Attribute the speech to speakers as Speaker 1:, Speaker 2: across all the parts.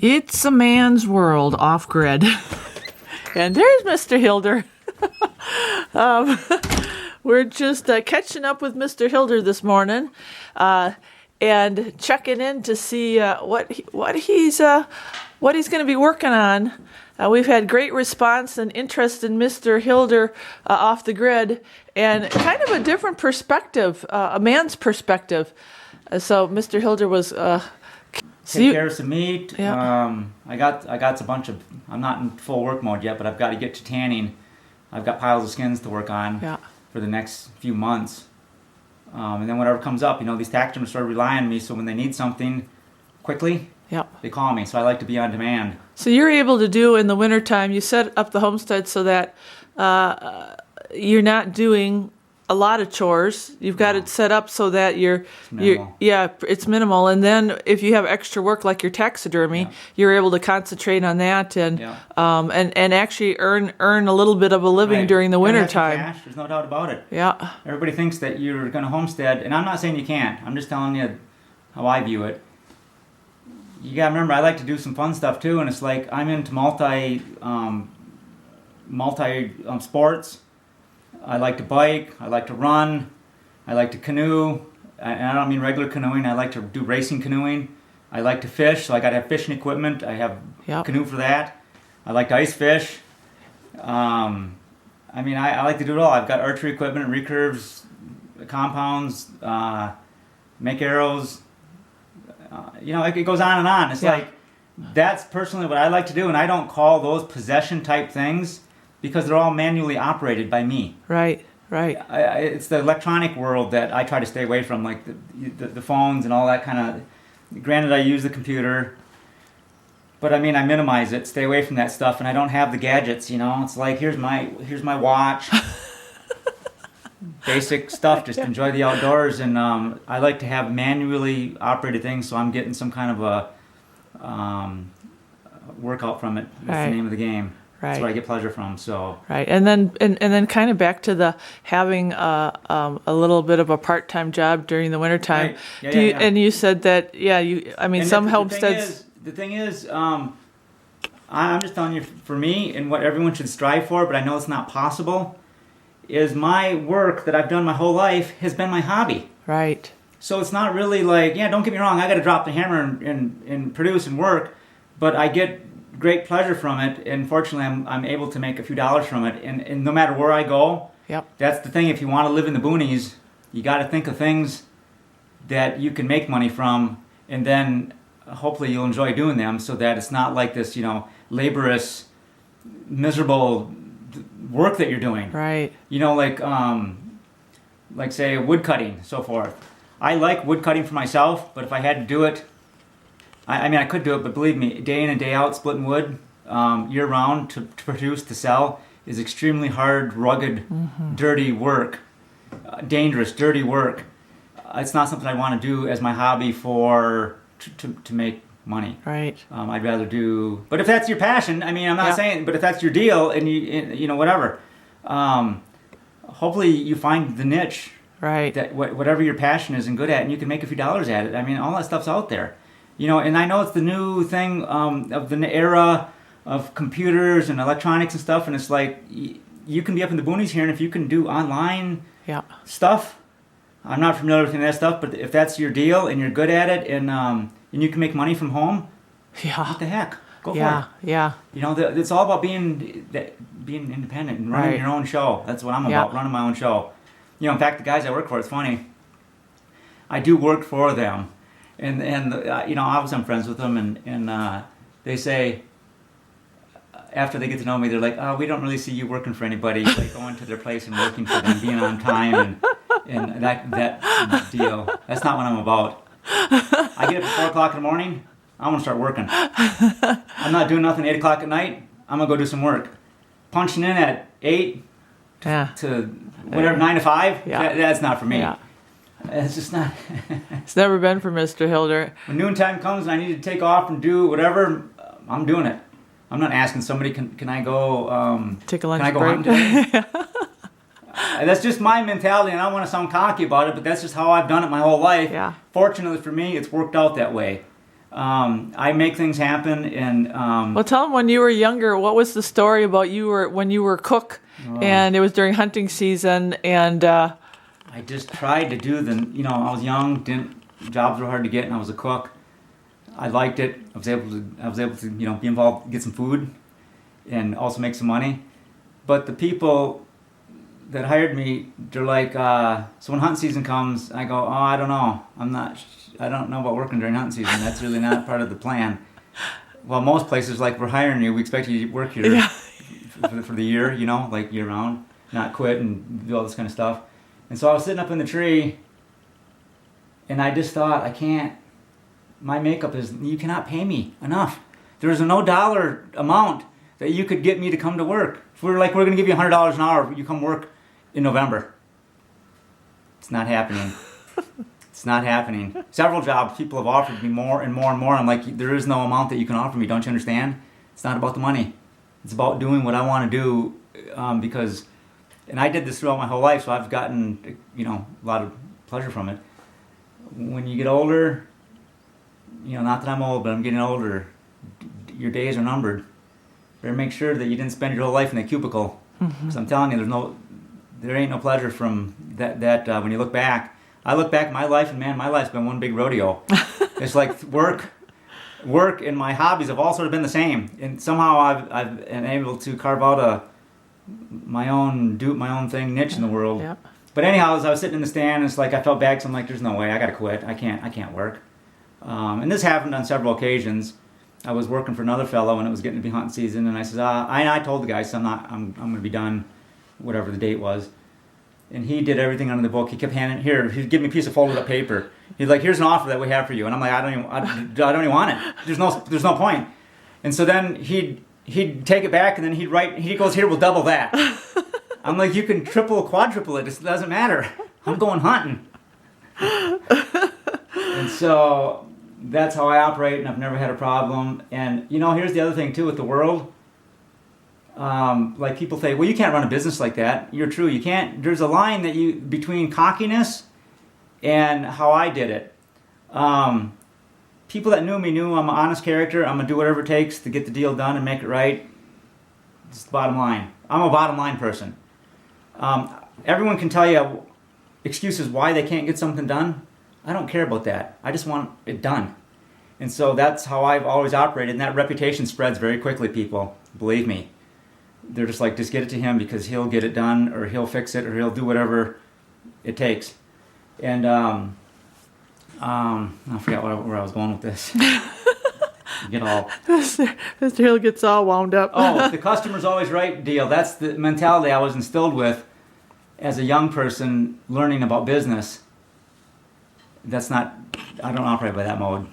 Speaker 1: It's a man's world off-grid. And there's Mr. Hilder. We're just catching up with Mr. Hilder this morning and checking in to see what he's going to be working on. We've had great response and interest in Mr. Hilder off the grid, and kind of a different perspective, a man's perspective. So Mr. Hilder was
Speaker 2: take care of some meat.
Speaker 1: Yeah.
Speaker 2: I got a bunch of. I'm not in full work mode yet, but I've got to get to tanning. I've got piles of skins to work on for the next few months, and then whatever comes up, these taxidermists sort of rely on me. So when they need something quickly, they call me. So I like to be on demand.
Speaker 1: So you're able to do in the wintertime, you set up the homestead so that you're not doing a lot of chores. You've got it set up so that it's minimal. And then if you have extra work like your taxidermy, you're able to concentrate on that and actually earn a little bit of a living during the wintertime.
Speaker 2: Cash, there's no doubt about it.
Speaker 1: Yeah.
Speaker 2: Everybody thinks that you're going to homestead, and I'm not saying you can't. I'm just telling you how I view it. You gotta remember, I like to do some fun stuff too, and it's like I'm into multi sports. I like to bike. I like to run. I like to canoe, and I don't mean regular canoeing. I like to do racing canoeing. I like to fish, so I gotta have fishing equipment. I have canoe for that. I like to ice fish. I like to do it all. I've got archery equipment, recurves, compounds, make arrows. It goes on and on. It's like, that's personally what I like to do, and I don't call those possession type things because they're all manually operated by me.
Speaker 1: Right.
Speaker 2: It's the electronic world that I try to stay away from, like the phones and all that kind of. Granted, I use the computer, but I minimize it, stay away from that stuff, and I don't have the gadgets. It's like here's my watch. Basic stuff, just enjoy the outdoors, and I like to have manually operated things, so I'm getting some kind of a workout from it. That's the name of the game.
Speaker 1: Right.
Speaker 2: That's what I get pleasure from. So
Speaker 1: and then kind of back to the having a little bit of a part-time job during the wintertime.
Speaker 2: Right.
Speaker 1: And you said that some homesteads.
Speaker 2: The thing is, I'm just telling you, for me, and what everyone should strive for, but I know it's not possible, is my work that I've done my whole life has been my hobby.
Speaker 1: Right. So
Speaker 2: it's not really like, don't get me wrong, I got to drop the hammer and produce and work, but I get great pleasure from it, and fortunately I'm able to make a few dollars from it, and no matter where I go, that's the thing. If you want to live in the boonies, you got to think of things that you can make money from, and then hopefully you'll enjoy doing them, so that it's not like this, laborious, miserable work that you're doing.
Speaker 1: Right.
Speaker 2: Like say wood cutting, so forth. I like wood cutting for myself, but if I had to do it, I could do it, but believe me, day in and day out, splitting wood year round to produce, to sell, is extremely hard, rugged, dirty work, dangerous, dirty work. It's not something I want to do as my hobby to make money.
Speaker 1: Right.
Speaker 2: I'd rather do, but if that's your passion, I'm not saying, but if that's your deal, and you whatever, hopefully you find the niche,
Speaker 1: right,
Speaker 2: that whatever your passion is and good at, and you can make a few dollars at it. All that stuff's out there, and I know it's the new thing of the era of computers and electronics and stuff, and it's like you can be up in the boonies here, and if you can do online stuff, I'm not familiar with any of that stuff, but if that's your deal and you're good at it, and you can make money from home, what the heck? Go for it.
Speaker 1: Yeah.
Speaker 2: It's all about being independent and running your own show. That's what I'm about, running my own show. In fact, the guys I work for, it's funny, I do work for them. And obviously I'm friends with them, and they say, after they get to know me, they're like, oh, we don't really see you working for anybody, like going to their place and working for them, being on time, and that deal. That's not what I'm about. I get up at 4 o'clock in the morning, I'm going to start working. I'm not doing nothing at 8 o'clock at night, I'm going to go do some work. Punching in at 8 to whatever, 9 to 5, that's not for me.
Speaker 1: Yeah.
Speaker 2: It's just not.
Speaker 1: It's never been for Mr. Hilder.
Speaker 2: When noontime comes and I need to take off and do whatever, I'm doing it. I'm not asking somebody, can I go
Speaker 1: take a lunch
Speaker 2: can I go
Speaker 1: break?
Speaker 2: hunting today? That's just my mentality, and I don't want to sound cocky about it, but that's just how I've done it my whole life.
Speaker 1: Yeah.
Speaker 2: Fortunately for me, it's worked out that way. I make things happen, and
Speaker 1: Well, tell them when you were younger, what was the story about when you were cook, and it was during hunting season, and
Speaker 2: I just tried to do I was young, jobs were hard to get, and I was a cook. I liked it. I was able to be involved, get some food, and also make some money. But the people that hired me, they're like, so when hunting season comes, I go, oh, I don't know. I don't know about working during hunting season. That's really not part of the plan. Well, most places, like, we're hiring you, we expect you to work here for the year, like year round, not quit and do all this kind of stuff. And so I was sitting up in the tree, and I just thought, my makeup you cannot pay me enough. There is no dollar amount that you could get me to come to work. If we're going to give you $100 an hour, you come work in November. It's not happening. It's not happening. Several jobs people have offered me more and more and more. I'm like, there is no amount that you can offer me. Don't you understand? It's not about the money. It's about doing what I want to do, and I did this throughout my whole life, so I've gotten a lot of pleasure from it. When you get older, not that I'm old, but I'm getting older, your days are numbered. Better make sure that you didn't spend your whole life in that cubicle. Because I'm telling you, there ain't no pleasure from that when you look back. I look back at my life, and man, my life's been one big rodeo. It's like work, and my hobbies have all sort of been the same. And somehow I've been able to carve out my own thing, niche in the world.
Speaker 1: Yep.
Speaker 2: But anyhow, as I was sitting in the stand, it's like I felt bad, so I'm like, there's no way, I gotta quit. I can't work. And this happened on several occasions. I was working for another fellow, and it was getting to be hunting season, and I said, I told the guy, so I'm going to be done, whatever the date was. And he did everything under the book. He kept he'd give me a piece of folded up paper. He's like, here's an offer that we have for you. And I'm like, I don't even want it. There's no point. And so then he'd take it back, and then he goes, here, we'll double that. I'm like, you can triple, quadruple it. It doesn't matter. I'm going hunting. And so that's how I operate, and I've never had a problem. And here's the other thing too with the world. Like, people say, well, you can't run a business like that. You're true, you can't. There's a line between cockiness and how I did it. People that knew me knew I'm an honest character. I'm gonna do whatever it takes to get the deal done and make it right. It's the bottom line. I'm a bottom line person. Everyone can tell you excuses why they can't get something done. I don't care about that. I just want it done. And so that's how I've always operated, and that reputation spreads very quickly, people. Believe me. They're just like, just get it to him because he'll get it done, or he'll fix it, or he'll do whatever it takes. And I forgot where I was going with this. Get all...
Speaker 1: Mr. Hill gets all wound up.
Speaker 2: Oh, the customer's always right deal. That's the mentality I was instilled with as a young person learning about business. I don't operate by that mode.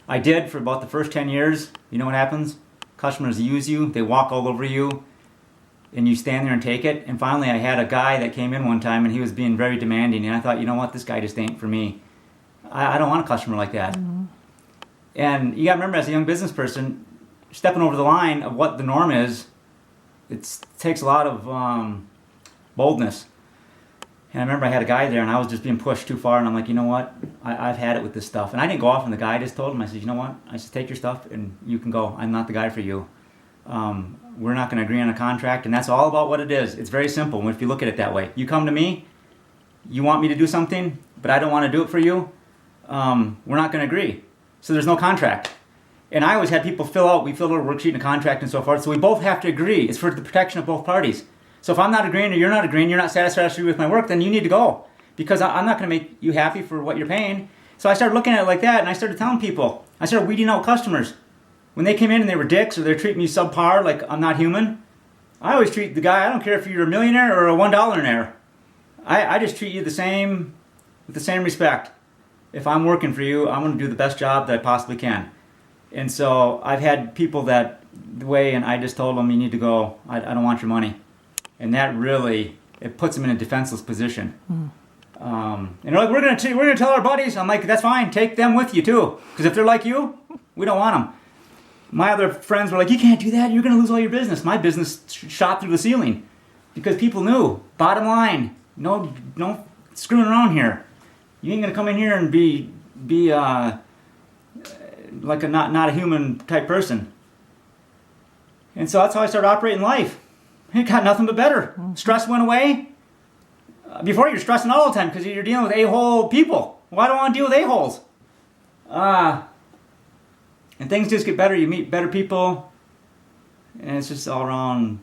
Speaker 2: I did for about the first 10 years. You know what happens? Customers use you, they walk all over you, and you stand there and take it. And finally, I had a guy that came in one time, and he was being very demanding, and I thought, you know what, this guy just ain't for me. I don't want a customer like that. Mm-hmm. And you got to remember, as a young business person, stepping over the line of what the norm is, it takes a lot of boldness. And I remember I had a guy there, and I was just being pushed too far, and I'm like, you know what? I've had it with this stuff. And I didn't go off on the guy. I just told him, I said, you know what? I said, take your stuff, and you can go. I'm not the guy for you. We're not going to agree on a contract, and that's all about what it is. It's very simple if you look at it that way. You come to me, you want me to do something, but I don't want to do it for you. We're not going to agree. So there's no contract. And I always had people we fill out a worksheet and a contract and so forth, so we both have to agree. It's for the protection of both parties. So if I'm not agreeing or you're not agreeing, you're not satisfied with my work, then you need to go. Because I'm not going to make you happy for what you're paying. So I started looking at it like that, and I started telling people. I started weeding out customers. When they came in and they were dicks, or they're treating me subpar, like I'm not human, I always treat the guy, I don't care if you're a millionaire or a $1-aire. I just treat you the same, with the same respect. If I'm working for you, I'm going to do the best job that I possibly can. And so I've had people that way, and I just told them, you need to go. I don't want your money. And that really, it puts them in a defenseless position. Mm. And they're like, we're gonna tell our buddies. I'm like, that's fine. Take them with you too, because if they're like you, we don't want them. My other friends were like, you can't do that. You're gonna lose all your business. My business shot through the ceiling because people knew. Bottom line, no screwing around here. You ain't gonna come in here and be like a not a human type person. And so that's how I started operating life. It got nothing but better. Stress went away. Before you're stressing all the time because you're dealing with a-hole people. Why do I want to deal with a-holes? And things just get better. You meet better people. And it's just all around